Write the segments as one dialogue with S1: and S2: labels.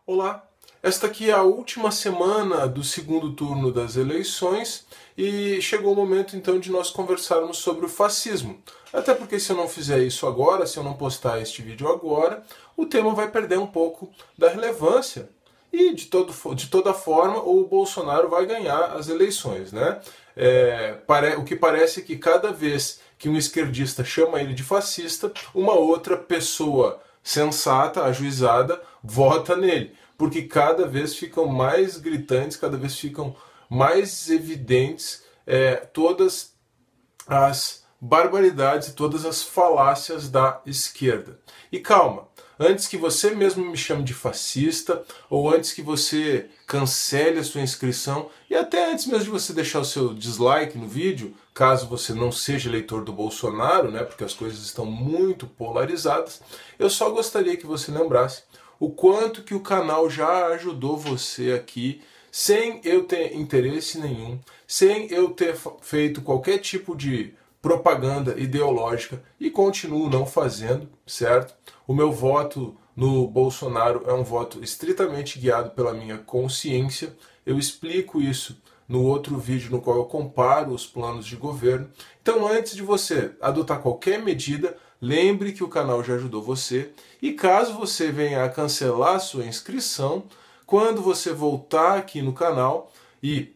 S1: Olá, esta aqui é a última semana do segundo turno das eleições e chegou o momento então de nós conversarmos sobre o fascismo. Até porque se eu não fizer isso agora, se eu não postar este vídeo agora, o tema vai perder um pouco da relevância e de toda forma o Bolsonaro vai ganhar as eleições, né? O que parece é que cada vez que um esquerdista chama ele de fascista, uma outra pessoa sensata, ajuizada, vota nele, porque cada vez ficam mais gritantes, cada vez ficam mais evidentes todas as barbaridades e todas as falácias da esquerda. E calma, antes que você mesmo me chame de fascista, ou antes que você cancele a sua inscrição, e até antes mesmo de você deixar o seu dislike no vídeo, caso você não seja eleitor do Bolsonaro, né, porque as coisas estão muito polarizadas, eu só gostaria que você lembrasse o quanto que o canal já ajudou você aqui, sem eu ter interesse nenhum, sem eu ter feito qualquer tipo de propaganda ideológica, e continuo não fazendo, certo? O meu voto no Bolsonaro é um voto estritamente guiado pela minha consciência. Eu explico isso no outro vídeo no qual eu comparo os planos de governo. Então, antes de você adotar qualquer medida, lembre que o canal já ajudou você, e caso você venha a cancelar a sua inscrição, quando você voltar aqui no canal, e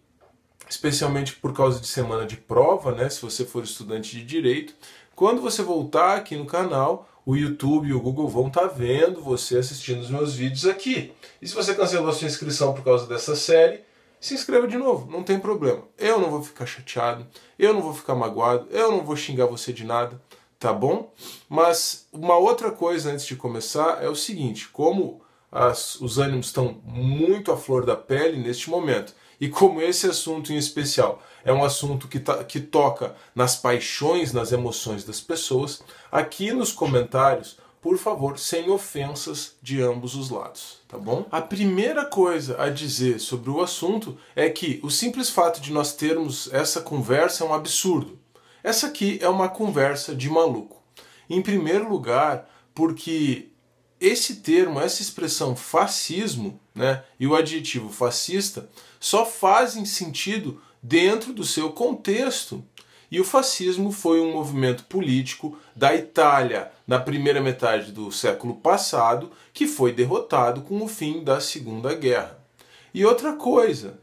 S1: especialmente por causa de semana de prova, né, se você for estudante de direito, quando você voltar aqui no canal, o YouTube e o Google vão estar vendo você assistindo os meus vídeos aqui. E se você cancelou a sua inscrição por causa dessa série, se inscreva de novo, não tem problema. Eu não vou ficar chateado, eu não vou ficar magoado, eu não vou xingar você de nada, tá bom? Mas uma outra coisa antes de começar é o seguinte, como os ânimos estão muito à flor da pele neste momento, e como esse assunto em especial é um assunto que toca nas paixões, nas emoções das pessoas, aqui nos comentários, por favor, sem ofensas de ambos os lados, tá bom? A primeira coisa a dizer sobre o assunto é que o simples fato de nós termos essa conversa é um absurdo. Essa aqui é uma conversa de maluco. Em primeiro lugar, porque esse termo, essa expressão fascismo, né, e o adjetivo fascista só fazem sentido dentro do seu contexto. E o fascismo foi um movimento político da Itália na primeira metade do século passado que foi derrotado com o fim da Segunda Guerra. E outra coisa,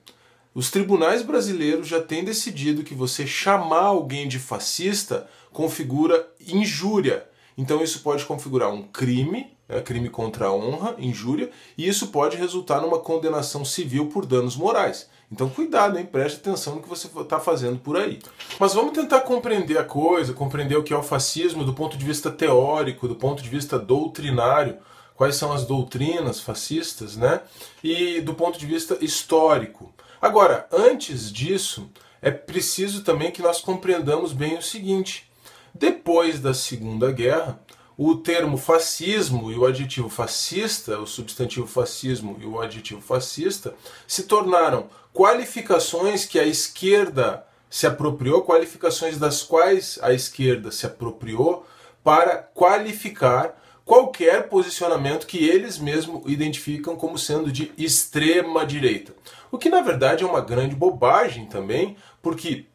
S1: os tribunais brasileiros já têm decidido que você chamar alguém de fascista configura injúria. Então isso pode configurar um crime, crime contra a honra, injúria, e isso pode resultar numa condenação civil por danos morais. Então cuidado, hein? Preste atenção no que você está fazendo por aí. Mas vamos tentar compreender a coisa, compreender o que é o fascismo do ponto de vista teórico, do ponto de vista doutrinário, quais são as doutrinas fascistas, né? E do ponto de vista histórico. Agora, antes disso, é preciso também que nós compreendamos bem o seguinte. Depois da Segunda Guerra, o termo fascismo e o adjetivo fascista, o substantivo fascismo e o adjetivo fascista, se tornaram qualificações que a esquerda se apropriou, qualificações das quais a esquerda se apropriou para qualificar qualquer posicionamento que eles mesmos identificam como sendo de extrema direita. O que na verdade é uma grande bobagem também, porque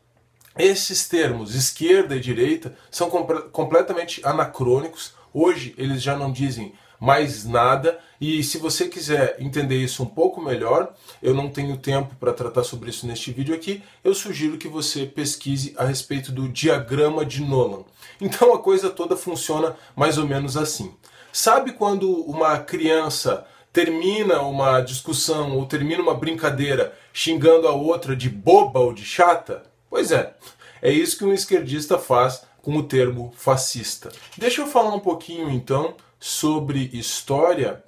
S1: esses termos, esquerda e direita, são completamente anacrônicos. Hoje eles já não dizem mais nada, e se você quiser entender isso um pouco melhor, eu não tenho tempo para tratar sobre isso neste vídeo aqui, eu sugiro que você pesquise a respeito do diagrama de Nolan. Então a coisa toda funciona mais ou menos assim. Sabe quando uma criança termina uma discussão ou termina uma brincadeira xingando a outra de boba ou de chata? Pois é isso que um esquerdista faz com o termo fascista. Deixa eu falar um pouquinho então sobre história,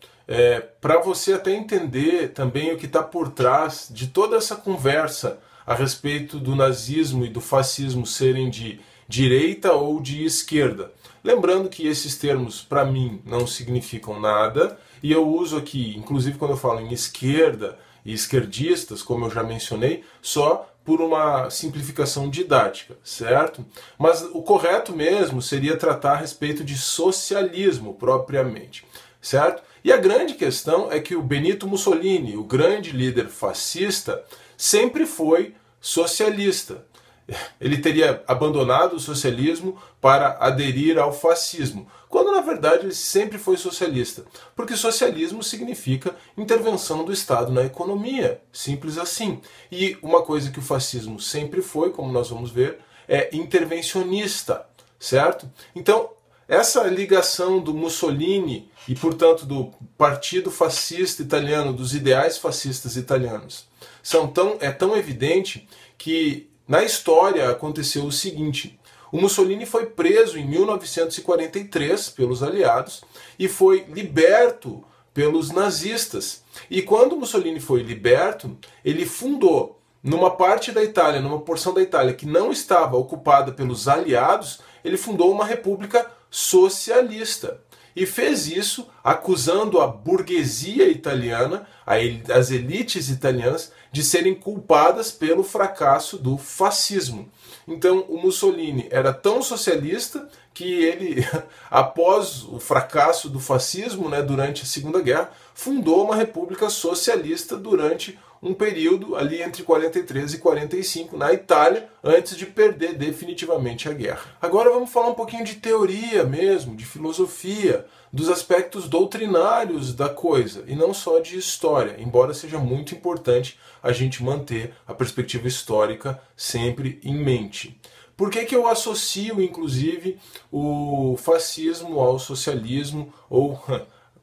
S1: para você até entender também o que está por trás de toda essa conversa a respeito do nazismo e do fascismo serem de direita ou de esquerda. Lembrando que esses termos, para mim, não significam nada, e eu uso aqui, inclusive quando eu falo em esquerda e esquerdistas, como eu já mencionei, só por uma simplificação didática, certo? Mas o correto mesmo seria tratar a respeito de socialismo propriamente, certo? E a grande questão é que o Benito Mussolini, o grande líder fascista, sempre foi socialista. Ele teria abandonado o socialismo para aderir ao fascismo, quando na verdade ele sempre foi socialista, porque socialismo significa intervenção do Estado na economia, simples assim. E uma coisa que o fascismo sempre foi, como nós vamos ver, é intervencionista, certo? Então, essa ligação do Mussolini e, portanto, do Partido Fascista Italiano, dos ideais fascistas italianos, é tão evidente que na história aconteceu o seguinte: o Mussolini foi preso em 1943 pelos aliados e foi liberto pelos nazistas. E quando Mussolini foi liberto, ele fundou numa parte da Itália, numa porção da Itália que não estava ocupada pelos aliados, ele fundou uma república socialista. E fez isso acusando a burguesia italiana, as elites italianas, de serem culpadas pelo fracasso do fascismo. Então o Mussolini era tão socialista que ele, após o fracasso do fascismo, durante a Segunda Guerra, fundou uma república socialista durante um período ali entre 43 e 45 na Itália, antes de perder definitivamente a guerra. Agora vamos falar um pouquinho de teoria mesmo, de filosofia, dos aspectos doutrinários da coisa, e não só de história, embora seja muito importante a gente manter a perspectiva histórica sempre em mente. Por que eu associo, inclusive, o fascismo ao socialismo, ou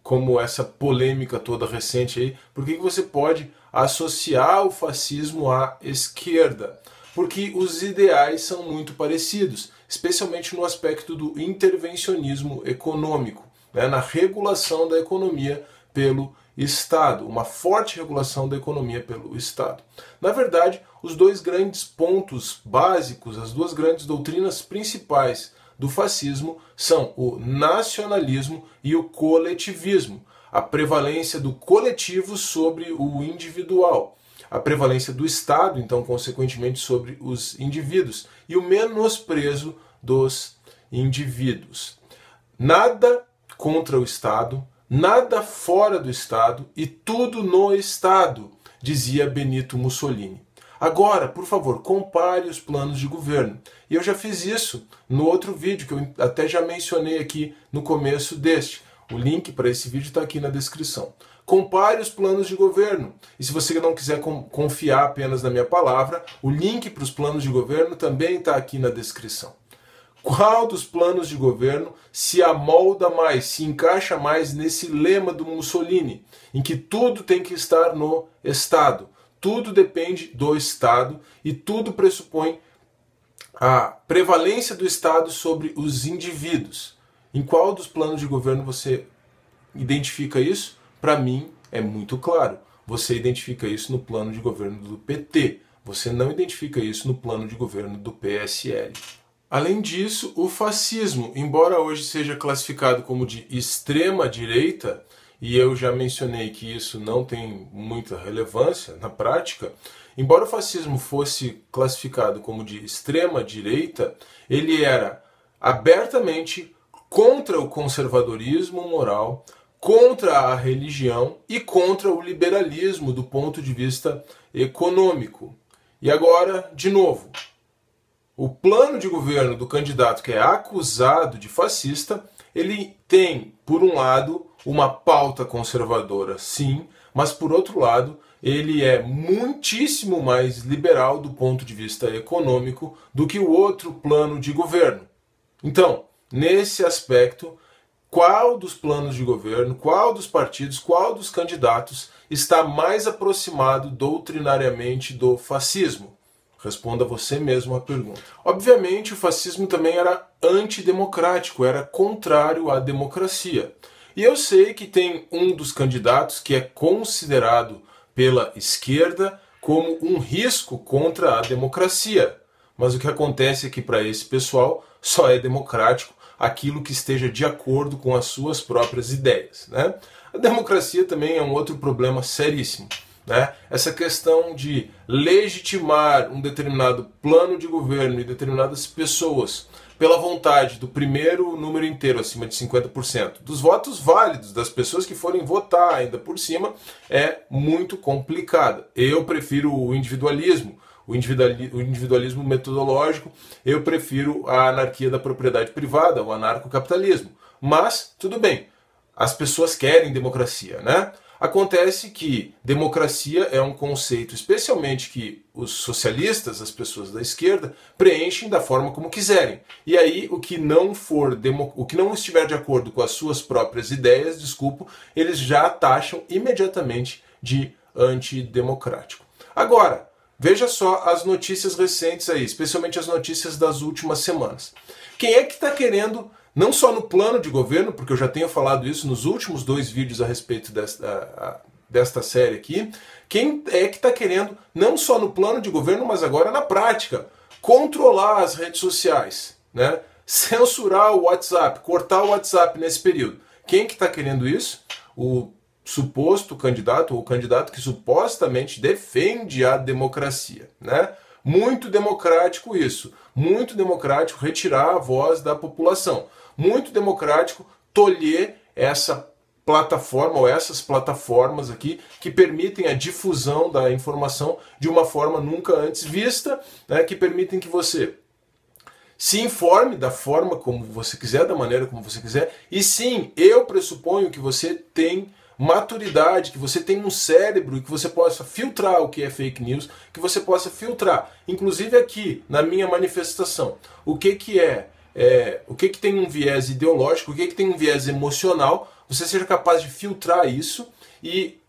S1: como essa polêmica toda recente aí, por que você pode associar o fascismo à esquerda? Porque os ideais são muito parecidos, especialmente no aspecto do intervencionismo econômico, na regulação da economia pelo Estado, uma forte regulação da economia pelo Estado. Na verdade, os dois grandes pontos básicos, as duas grandes doutrinas principais do fascismo são o nacionalismo e o coletivismo, a prevalência do coletivo sobre o individual, a prevalência do Estado, então, consequentemente, sobre os indivíduos, e o menosprezo dos indivíduos. Nada contra o Estado, nada fora do Estado e tudo no Estado, dizia Benito Mussolini. Agora, por favor, compare os planos de governo. E eu já fiz isso no outro vídeo, que eu até já mencionei aqui no começo deste. O link para esse vídeo está aqui na descrição. Compare os planos de governo. E se você não quiser confiar apenas na minha palavra, o link para os planos de governo também está aqui na descrição. Qual dos planos de governo se amolda mais, se encaixa mais nesse lema do Mussolini, em que tudo tem que estar no Estado? Tudo depende do Estado e tudo pressupõe a prevalência do Estado sobre os indivíduos. Em qual dos planos de governo você identifica isso? Para mim é muito claro. Você identifica isso no plano de governo do PT. Você não identifica isso no plano de governo do PSL. Além disso, o fascismo, embora hoje seja classificado como de extrema direita, e eu já mencionei que isso não tem muita relevância na prática, embora o fascismo fosse classificado como de extrema direita, ele era abertamente contra o conservadorismo moral, contra a religião e contra o liberalismo do ponto de vista econômico. E agora, de novo, o plano de governo do candidato que é acusado de fascista, ele tem, por um lado, uma pauta conservadora, sim, mas por outro lado, ele é muitíssimo mais liberal do ponto de vista econômico do que o outro plano de governo. Então, nesse aspecto, qual dos planos de governo, qual dos partidos, qual dos candidatos está mais aproximado doutrinariamente do fascismo? Responda você mesmo a pergunta. Obviamente, o fascismo também era antidemocrático, era contrário à democracia. E eu sei que tem um dos candidatos que é considerado pela esquerda como um risco contra a democracia. Mas o que acontece é que para esse pessoal só é democrático aquilo que esteja de acordo com as suas próprias ideias, A democracia também é um outro problema seríssimo. Essa questão de legitimar um determinado plano de governo e determinadas pessoas pela vontade do primeiro número inteiro, acima de 50%, dos votos válidos, das pessoas que forem votar ainda por cima, é muito complicada. Eu prefiro o individualismo, o individualismo metodológico, eu prefiro a anarquia da propriedade privada, o anarcocapitalismo. Mas, tudo bem, as pessoas querem democracia, né? Acontece que democracia é um conceito, especialmente que os socialistas, as pessoas da esquerda, preenchem da forma como quiserem. E aí o que não estiver de acordo com as suas próprias ideias, desculpa, eles já taxam imediatamente de antidemocrático. Agora, veja só as notícias recentes aí, especialmente as notícias das últimas semanas. Quem é que está querendo, não só no plano de governo, porque eu já tenho falado isso nos últimos 2 vídeos a respeito desta série aqui, quem é que está querendo, não só no plano de governo, mas agora na prática, controlar as redes sociais, né? Censurar o WhatsApp, cortar o WhatsApp nesse período. Quem que está querendo isso? O suposto candidato, ou o candidato que supostamente defende a democracia, né? Muito democrático isso, muito democrático retirar a voz da população, muito democrático tolher essa plataforma ou essas plataformas aqui que permitem a difusão da informação de uma forma nunca antes vista, né, que permitem que você se informe da forma como você quiser, da maneira como você quiser, e sim, eu pressuponho que você tem maturidade, que você tem um cérebro e que você possa filtrar o que é fake news, que você possa filtrar, inclusive aqui na minha manifestação, o que tem um viés ideológico, o que tem um viés emocional, você seja capaz de filtrar isso e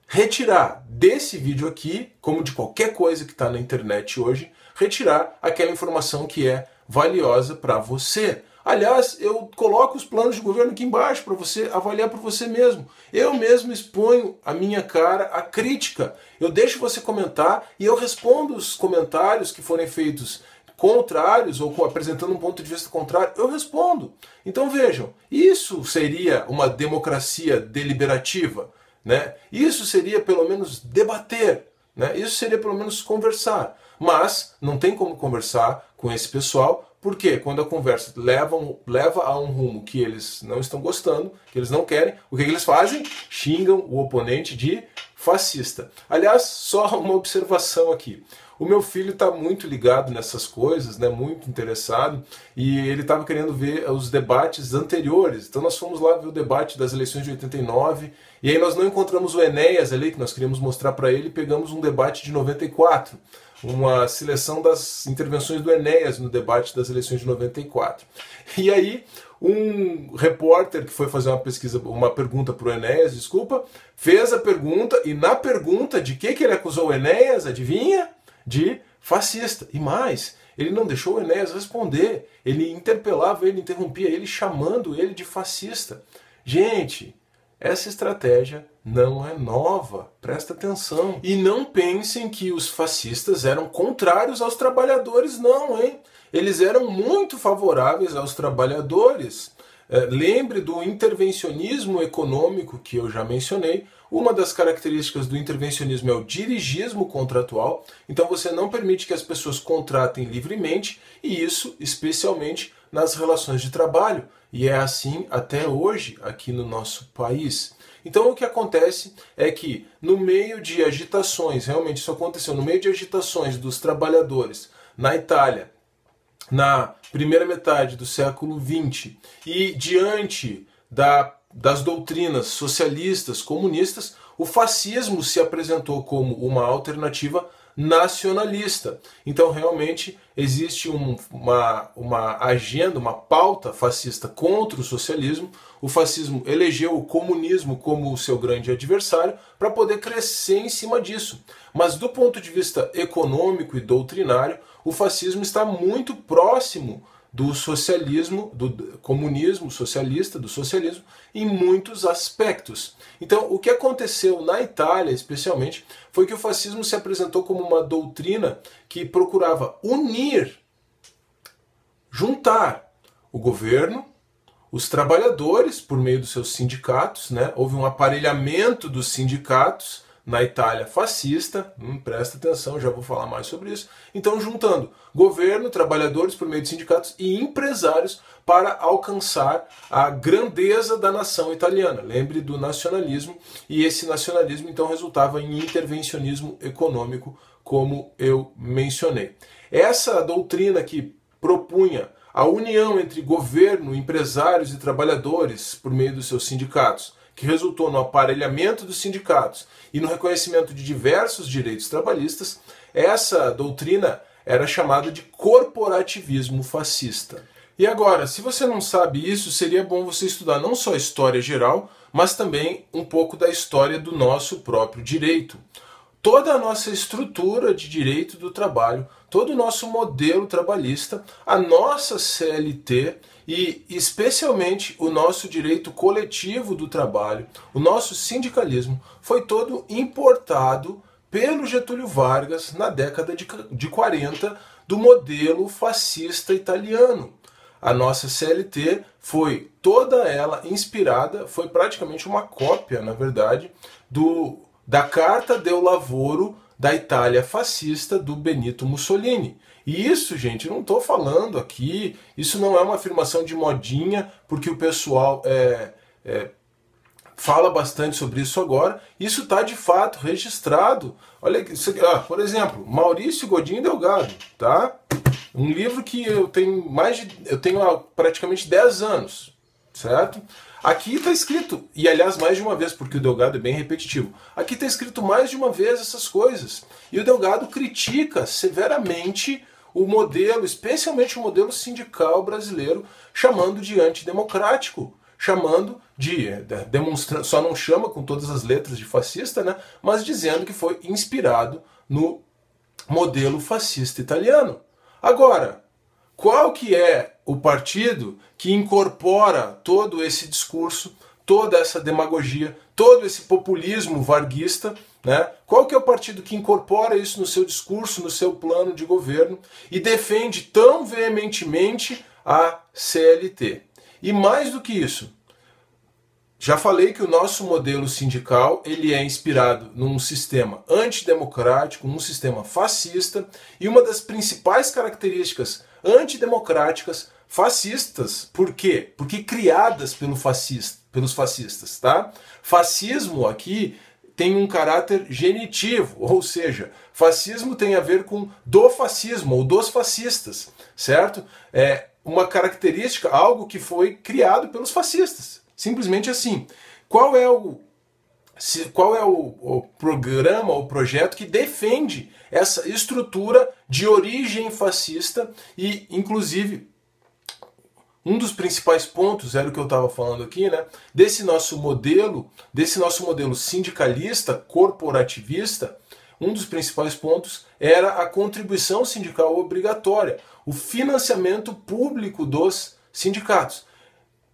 S1: retirar desse vídeo aqui, como de qualquer coisa que está na internet hoje, retirar aquela informação que é valiosa para você. Aliás, eu coloco os planos de governo aqui embaixo para você avaliar por você mesmo. Eu mesmo exponho a minha cara à crítica. Eu deixo você comentar e eu respondo os comentários que forem feitos contrários ou apresentando um ponto de vista contrário, eu respondo. Então vejam, isso seria uma democracia deliberativa, né? Isso seria pelo menos debater, né? Isso seria pelo menos conversar. Mas não tem como conversar com esse pessoal, porque quando a conversa leva a um rumo que eles não estão gostando, que eles não querem, o que eles fazem? Xingam o oponente de fascista. Aliás, só uma observação aqui. O meu filho está muito ligado nessas coisas, né, muito interessado, e ele estava querendo ver os debates anteriores. Então nós fomos lá ver o debate das eleições de 89, e aí nós não encontramos o Enéas ali, que nós queríamos mostrar para ele, e pegamos um debate de 94. Uma seleção das intervenções do Enéas no debate das eleições de 94. E aí, um repórter que foi fazer uma pergunta para o Enéas, fez a pergunta, e na pergunta de que ele acusou o Enéas, adivinha? De fascista. E mais, ele não deixou o Enéas responder. Ele interpelava ele, interrompia ele, chamando ele de fascista. Gente, essa estratégia não é nova, presta atenção. E não pensem que os fascistas eram contrários aos trabalhadores, não, hein? Eles eram muito favoráveis aos trabalhadores. Lembre do intervencionismo econômico que eu já mencionei. Uma das características do intervencionismo é o dirigismo contratual. Então você não permite que as pessoas contratem livremente, e isso especialmente nas relações de trabalho. E é assim até hoje aqui no nosso país. Então o que acontece é que no meio de agitações, realmente isso aconteceu, no meio de agitações dos trabalhadores na Itália, na primeira metade do século XX, e diante das doutrinas socialistas, comunistas, o fascismo se apresentou como uma alternativa nacionalista. Então realmente existe uma agenda, uma pauta fascista contra o socialismo. O fascismo elegeu o comunismo como o seu grande adversário para poder crescer em cima disso. Mas do ponto de vista econômico e doutrinário, o fascismo está muito próximo do socialismo, do comunismo socialista, do socialismo, em muitos aspectos. Então, o que aconteceu na Itália, especialmente, foi que o fascismo se apresentou como uma doutrina que procurava juntar o governo, os trabalhadores, por meio dos seus sindicatos, né? Houve um aparelhamento dos sindicatos na Itália fascista, presta atenção, já vou falar mais sobre isso. Então, juntando governo, trabalhadores por meio de sindicatos e empresários para alcançar a grandeza da nação italiana. Lembre do nacionalismo, e esse nacionalismo então resultava em intervencionismo econômico, como eu mencionei. Essa doutrina que propunha a união entre governo, empresários e trabalhadores por meio dos seus sindicatos, que resultou no aparelhamento dos sindicatos e no reconhecimento de diversos direitos trabalhistas, essa doutrina era chamada de corporativismo fascista. E agora, se você não sabe isso, seria bom você estudar não só a história geral, mas também um pouco da história do nosso próprio direito. Toda a nossa estrutura de direito do trabalho, todo o nosso modelo trabalhista, a nossa CLT e especialmente o nosso direito coletivo do trabalho, o nosso sindicalismo, foi todo importado pelo Getúlio Vargas na década de 40 do modelo fascista italiano. A nossa CLT foi toda ela inspirada, foi praticamente uma cópia, na verdade, da Carta del Lavoro da Itália fascista do Benito Mussolini. E isso, gente, eu não estou falando aqui, isso não é uma afirmação de modinha, porque o pessoal fala bastante sobre isso agora. Isso está de fato registrado. Olha, por exemplo, Maurício Godinho Delgado, tá? Um livro que eu tenho há praticamente 10 anos, certo? Aqui está escrito, e aliás mais de uma vez, porque o Delgado é bem repetitivo, aqui está escrito mais de uma vez essas coisas. E o Delgado critica severamente o modelo, especialmente o modelo sindical brasileiro, chamando de antidemocrático, chamando de, demonstrando, só não chama com todas as letras de fascista, né, mas dizendo que foi inspirado no modelo fascista italiano. Agora, qual que é o partido que incorpora todo esse discurso, toda essa demagogia, todo esse populismo varguista, né? Qual que é o partido que incorpora isso no seu discurso, no seu plano de governo e defende tão veementemente a CLT? E mais do que isso, já falei que o nosso modelo sindical ele é inspirado num sistema antidemocrático, num sistema fascista, e uma das principais características antidemocráticas fascistas, por quê? Porque criadas pelos fascistas, tá? Fascismo aqui tem um caráter genitivo, ou seja, fascismo tem a ver com do fascismo ou dos fascistas, certo? É uma característica, algo que foi criado pelos fascistas. Simplesmente assim. Qual é o programa, o projeto que defende essa estrutura de origem fascista e, inclusive, um dos principais pontos, era o que eu estava falando aqui, né, desse nosso modelo sindicalista, corporativista, um dos principais pontos era a contribuição sindical obrigatória, o financiamento público dos sindicatos.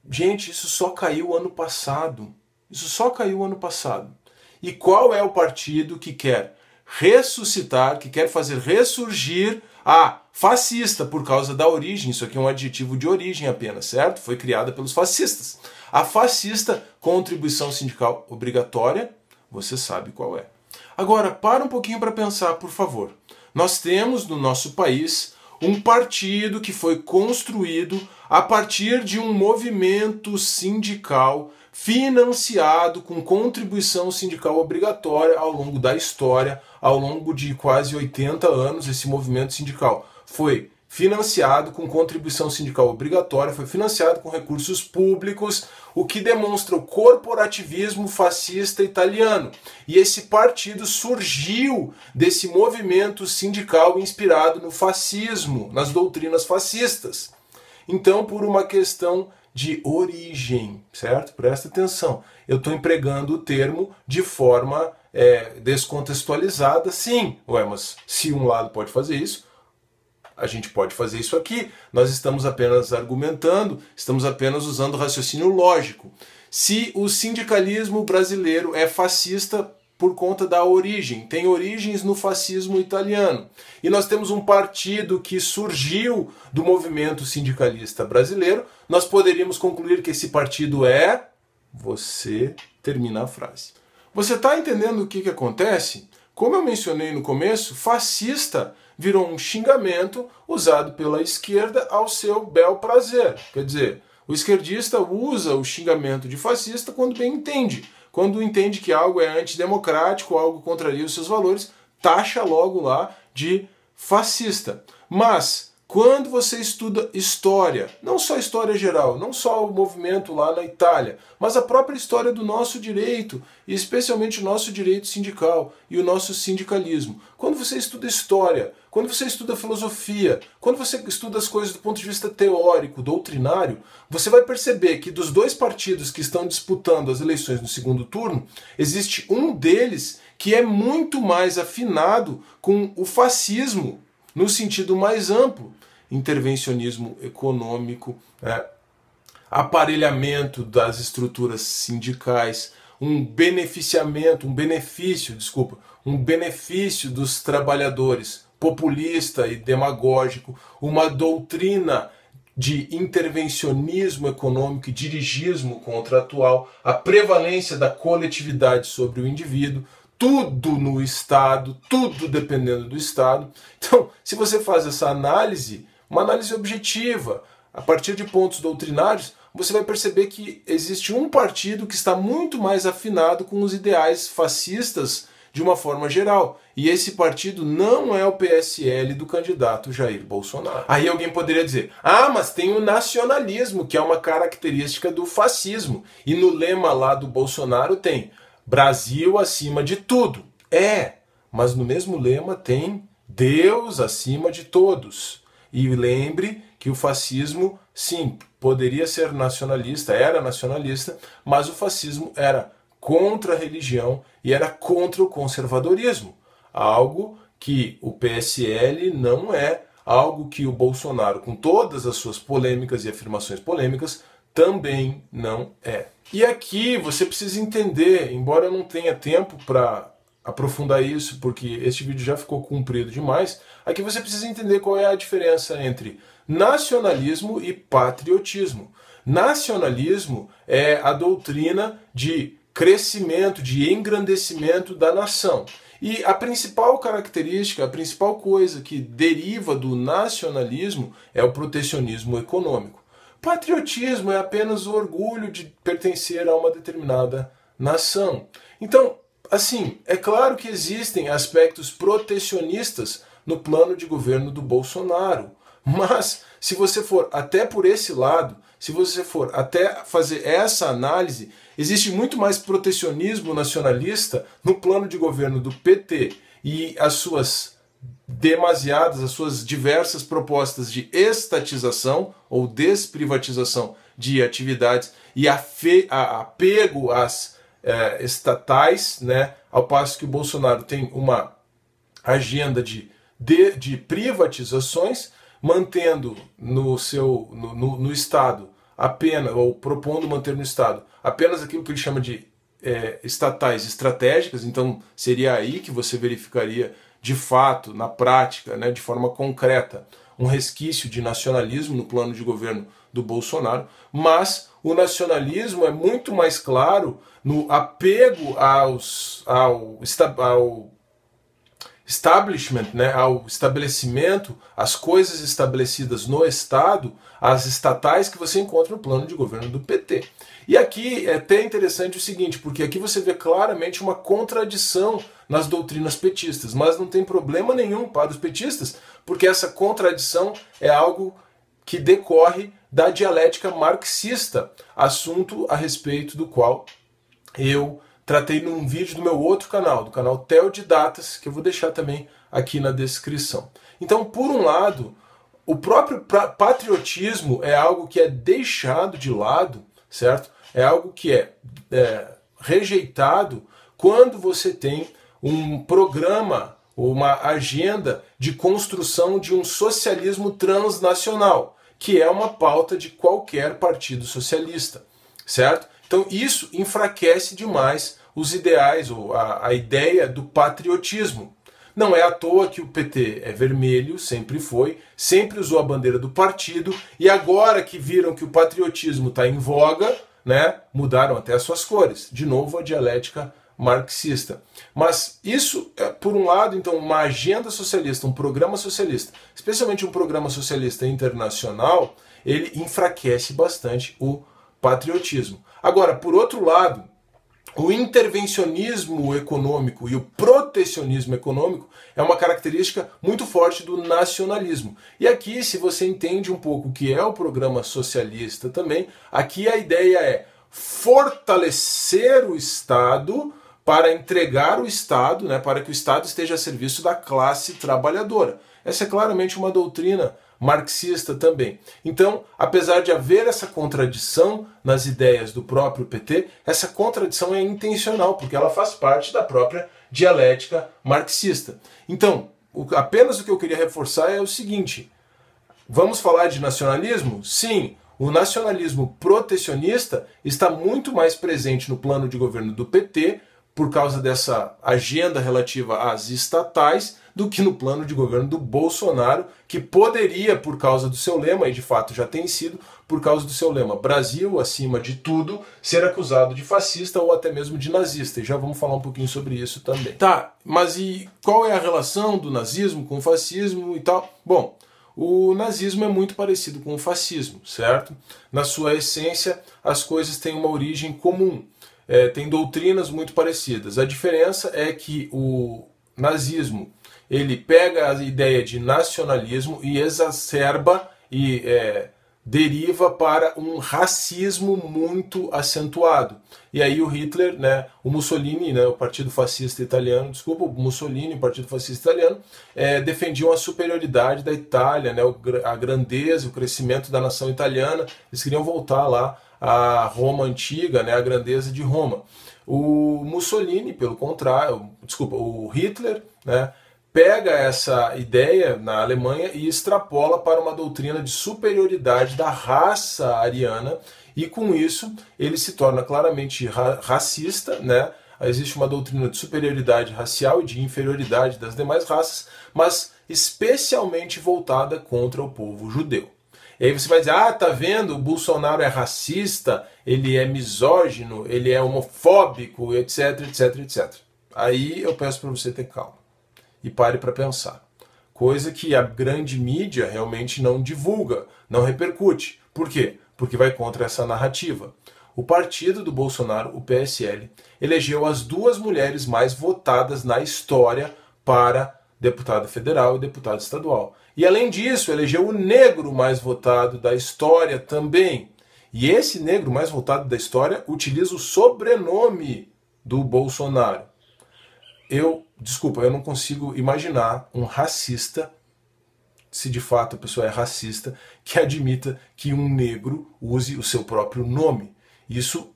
S1: Gente, isso só caiu ano passado. Isso só caiu ano passado. E qual é o partido que quer ressuscitar, que quer fazer ressurgir a fascista por causa da origem? Isso aqui é um adjetivo de origem apenas, certo? Foi criada pelos fascistas. A fascista contribuição sindical obrigatória, você sabe qual é. Agora, para um pouquinho para pensar, por favor. Nós temos no nosso país um partido que foi construído a partir de um movimento sindical financiado com contribuição sindical obrigatória ao longo da história, ao longo de quase 80 anos. Esse movimento sindical foi financiado com contribuição sindical obrigatória, foi financiado com recursos públicos, o que demonstra o corporativismo fascista italiano. E esse partido surgiu desse movimento sindical inspirado no fascismo, nas doutrinas fascistas. Então, por uma questão de origem, certo? Presta atenção. Eu estou empregando o termo de forma descontextualizada, sim. Ué, mas se um lado pode fazer isso, a gente pode fazer isso aqui. Nós estamos apenas argumentando, estamos apenas usando raciocínio lógico. Se o sindicalismo brasileiro é fascista por conta da origem, tem origens no fascismo italiano, e nós temos um partido que surgiu do movimento sindicalista brasileiro, nós poderíamos concluir que esse partido é... Você termina a frase. Você está entendendo o que acontece? Como eu mencionei no começo, fascista virou um xingamento usado pela esquerda ao seu bel prazer. Quer dizer, o esquerdista usa o xingamento de fascista quando bem entende. Quando entende que algo é antidemocrático, algo contraria os seus valores, taxa logo lá de fascista. Mas quando você estuda história, não só história geral, não só o movimento lá na Itália, mas a própria história do nosso direito, e especialmente o nosso direito sindical e o nosso sindicalismo. Quando você estuda história, quando você estuda filosofia, quando você estuda as coisas do ponto de vista teórico, doutrinário, você vai perceber que dos dois partidos que estão disputando as eleições no segundo turno, existe um deles que é muito mais afinado com o fascismo, no sentido mais amplo, intervencionismo econômico, aparelhamento das estruturas sindicais, um benefício dos trabalhadores, populista e demagógico, uma doutrina de intervencionismo econômico e dirigismo contratual, a prevalência da coletividade sobre o indivíduo, tudo no Estado, tudo dependendo do Estado. Então, se você faz essa análise, uma análise objetiva, a partir de pontos doutrinários, você vai perceber que existe um partido que está muito mais afinado com os ideais fascistas de uma forma geral. E esse partido não é o PSL do candidato Jair Bolsonaro. Aí alguém poderia dizer, mas tem o nacionalismo, que é uma característica do fascismo. E no lema lá do Bolsonaro tem Brasil acima de tudo. Mas no mesmo lema tem Deus acima de todos. E lembre que o fascismo, sim, poderia ser nacionalista, era nacionalista, mas o fascismo era contra a religião e era contra o conservadorismo. Algo que o PSL não é, algo que o Bolsonaro, com todas as suas polêmicas e afirmações polêmicas, também não é. E aqui você precisa entender, embora eu não tenha tempo para aprofundar isso, porque este vídeo já ficou comprido demais, aqui você precisa entender qual é a diferença entre nacionalismo e patriotismo. Nacionalismo é a doutrina de crescimento, de engrandecimento da nação. E a principal característica, a principal coisa que deriva do nacionalismo é o protecionismo econômico. Patriotismo é apenas o orgulho de pertencer a uma determinada nação. Então, assim, é claro que existem aspectos protecionistas no plano de governo do Bolsonaro, mas se você for até por esse lado, se você for até fazer essa análise, existe muito mais protecionismo nacionalista no plano de governo do PT e as suas diversas propostas de estatização ou desprivatização de atividades e apego às estatais, né? Ao passo que o Bolsonaro tem uma agenda de privatizações, mantendo no Estado apenas, ou propondo manter no Estado apenas aquilo que ele chama de estatais estratégicas. Então seria aí que você verificaria de fato, na prática, né, de forma concreta, um resquício de nacionalismo no plano de governo do Bolsonaro, mas o nacionalismo é muito mais claro no apego ao establishment, né, ao estabelecimento, às coisas estabelecidas no Estado, às estatais que você encontra no plano de governo do PT. E aqui é até interessante o seguinte, porque aqui você vê claramente uma contradição nas doutrinas petistas, mas não tem problema nenhum para os petistas, porque essa contradição é algo que decorre da dialética marxista, assunto a respeito do qual eu tratei num vídeo do meu outro canal, do canal Teodidatas, que eu vou deixar também aqui na descrição. Então, por um lado, o próprio patriotismo é algo que é deixado de lado, certo? É algo que é rejeitado quando você tem um programa, uma agenda de construção de um socialismo transnacional, que é uma pauta de qualquer partido socialista, certo? Então isso enfraquece demais os ideais, ou a ideia do patriotismo. Não é à toa que o PT é vermelho, sempre foi, sempre usou a bandeira do partido, e agora que viram que o patriotismo está em voga, né, mudaram até as suas cores. De novo, a dialética marxista. Mas isso, por um lado, então, uma agenda socialista, um programa socialista, especialmente um programa socialista internacional, ele enfraquece bastante o patriotismo. Agora, por outro lado, o intervencionismo econômico e o protecionismo econômico é uma característica muito forte do nacionalismo. E aqui, se você entende um pouco o que é o programa socialista também, aqui a ideia é fortalecer o Estado para entregar o Estado, né, para que o Estado esteja a serviço da classe trabalhadora. Essa é claramente uma doutrina marxista também. Então, apesar de haver essa contradição nas ideias do próprio PT, essa contradição é intencional, porque ela faz parte da própria dialética marxista. Então, apenas o que eu queria reforçar é o seguinte: vamos falar de nacionalismo? Sim, o nacionalismo protecionista está muito mais presente no plano de governo do PT, por causa dessa agenda relativa às estatais, do que no plano de governo do Bolsonaro, que poderia, por causa do seu lema, e de fato já tem sido, por causa do seu lema Brasil acima de tudo, ser acusado de fascista ou até mesmo de nazista. E já vamos falar um pouquinho sobre isso também. Tá, mas e qual é a relação do nazismo com o fascismo e tal? Bom, o nazismo é muito parecido com o fascismo, certo? Na sua essência, as coisas têm uma origem comum. Tem doutrinas muito parecidas. A diferença é que o nazismo ele pega a ideia de nacionalismo e exacerba e deriva para um racismo muito acentuado. E aí o Hitler, né, o Mussolini, né, o Partido Fascista Italiano, desculpa, o Mussolini, o Partido Fascista Italiano, defendiam a superioridade da Itália, né, a grandeza, o crescimento da nação italiana. Eles queriam voltar lá a Roma antiga, né, a grandeza de Roma. O Mussolini, pelo contrário, o Hitler, né, pega essa ideia na Alemanha e extrapola para uma doutrina de superioridade da raça ariana, e com isso ele se torna claramente racista, né? Existe uma doutrina de superioridade racial e de inferioridade das demais raças, mas especialmente voltada contra o povo judeu. E aí você vai dizer, tá vendo, o Bolsonaro é racista, ele é misógino, ele é homofóbico, etc, etc, etc. Aí eu peço para você ter calma e pare para pensar. Coisa que a grande mídia realmente não divulga, não repercute. Por quê? Porque vai contra essa narrativa. O partido do Bolsonaro, o PSL, elegeu as duas mulheres mais votadas na história para deputada federal e deputado estadual. E além disso, elegeu o negro mais votado da história também. E esse negro mais votado da história utiliza o sobrenome do Bolsonaro. Desculpa, eu não consigo imaginar um racista, se de fato a pessoa é racista, que admita que um negro use o seu próprio nome. Isso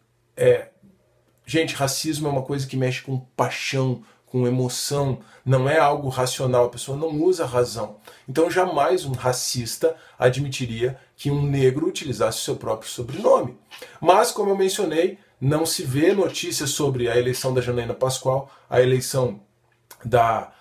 S1: Gente, racismo é uma coisa que mexe com paixão, com emoção, não é algo racional, a pessoa não usa razão. Então jamais um racista admitiria que um negro utilizasse o seu próprio sobrenome. Mas, como eu mencionei, não se vê notícias sobre a eleição da Janaína Pascoal, a eleição da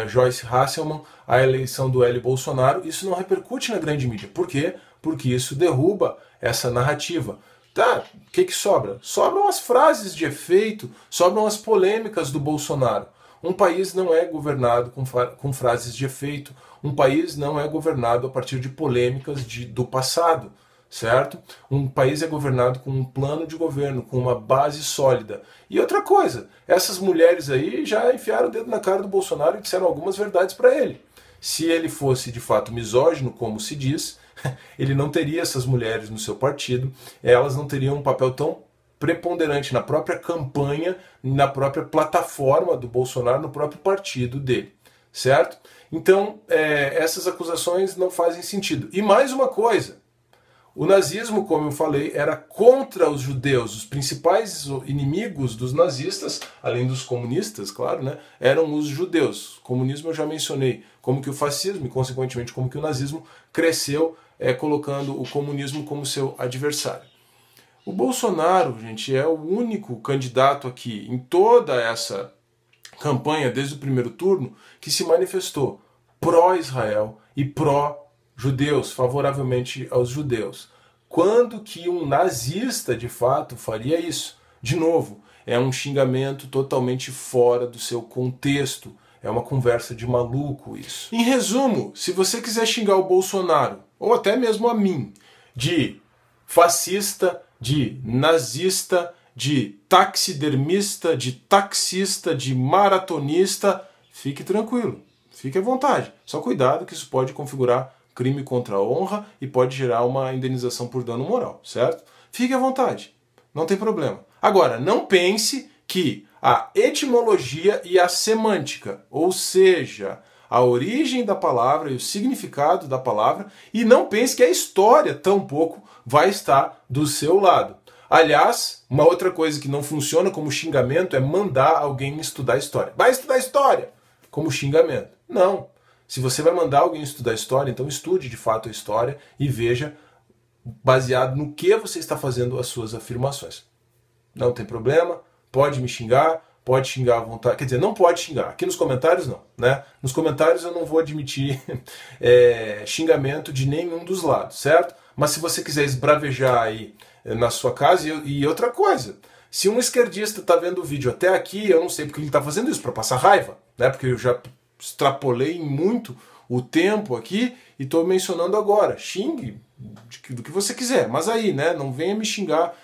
S1: Joyce Hasselman, a eleição do Hélio Bolsonaro. Isso não repercute na grande mídia. Por quê? Porque isso derruba essa narrativa. Tá, o que sobra? Sobram as frases de efeito, sobram as polêmicas do Bolsonaro. Um país não é governado com frases de efeito, um país não é governado a partir de polêmicas do passado, certo? Um país é governado com um plano de governo, com uma base sólida. E outra coisa, essas mulheres aí já enfiaram o dedo na cara do Bolsonaro e disseram algumas verdades para ele. Se ele fosse de fato misógino, como se diz, ele não teria essas mulheres no seu partido, elas não teriam um papel tão preponderante na própria campanha, na própria plataforma do Bolsonaro, no próprio partido dele, certo? Então, essas acusações não fazem sentido. E mais uma coisa, o nazismo, como eu falei, era contra os judeus. Os principais inimigos dos nazistas, além dos comunistas, claro, né, eram os judeus. O comunismo eu já mencionei, como que o fascismo e, consequentemente, como que o nazismo cresceu colocando o comunismo como seu adversário. O Bolsonaro, gente, é o único candidato aqui em toda essa campanha, desde o primeiro turno, que se manifestou pró-Israel e pró-judeus, favoravelmente aos judeus. Quando que um nazista, de fato, faria isso? De novo, é um xingamento totalmente fora do seu contexto. É uma conversa de maluco isso. Em resumo, se você quiser xingar o Bolsonaro, ou até mesmo a mim, de fascista, de nazista, de taxidermista, de taxista, de maratonista, fique tranquilo, fique à vontade. Só cuidado que isso pode configurar crime contra a honra e pode gerar uma indenização por dano moral, certo? Fique à vontade, não tem problema. Agora, não pense que a etimologia e a semântica, ou seja, a origem da palavra e o significado da palavra, e não pense que a história tampouco vai estar do seu lado. Aliás, uma outra coisa que não funciona como xingamento é mandar alguém estudar história. Vai estudar história! Como xingamento. Não. Se você vai mandar alguém estudar história, então estude de fato a história e veja baseado no que você está fazendo as suas afirmações. Não tem problema, pode me xingar, pode xingar à vontade. Quer dizer, não pode xingar. Aqui nos comentários não, né? Nos comentários eu não vou admitir xingamento de nenhum dos lados, certo? Mas se você quiser esbravejar aí na sua casa, e outra coisa, se um esquerdista está vendo o vídeo até aqui, eu não sei porque ele está fazendo isso, para passar raiva, né? Porque eu já extrapolei muito o tempo aqui e estou mencionando agora. Xingue do que você quiser, mas aí, né? Não venha me xingar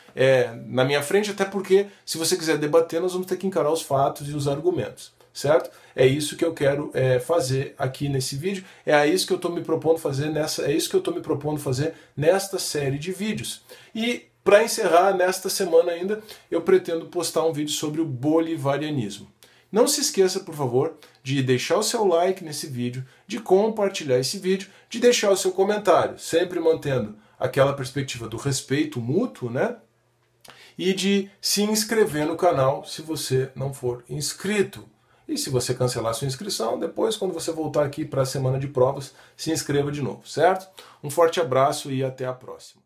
S1: na minha frente, até porque se você quiser debater, nós vamos ter que encarar os fatos e os argumentos, certo? É isso que eu quero fazer aqui nesse vídeo, é isso que eu estou me propondo fazer nesta série de vídeos. E para encerrar, nesta semana ainda, eu pretendo postar um vídeo sobre o bolivarianismo. Não se esqueça, por favor, de deixar o seu like nesse vídeo, de compartilhar esse vídeo, de deixar o seu comentário, sempre mantendo aquela perspectiva do respeito mútuo, né? E de se inscrever no canal se você não for inscrito. E se você cancelar sua inscrição, depois, quando você voltar aqui para a semana de provas, se inscreva de novo, certo? Um forte abraço e até a próxima.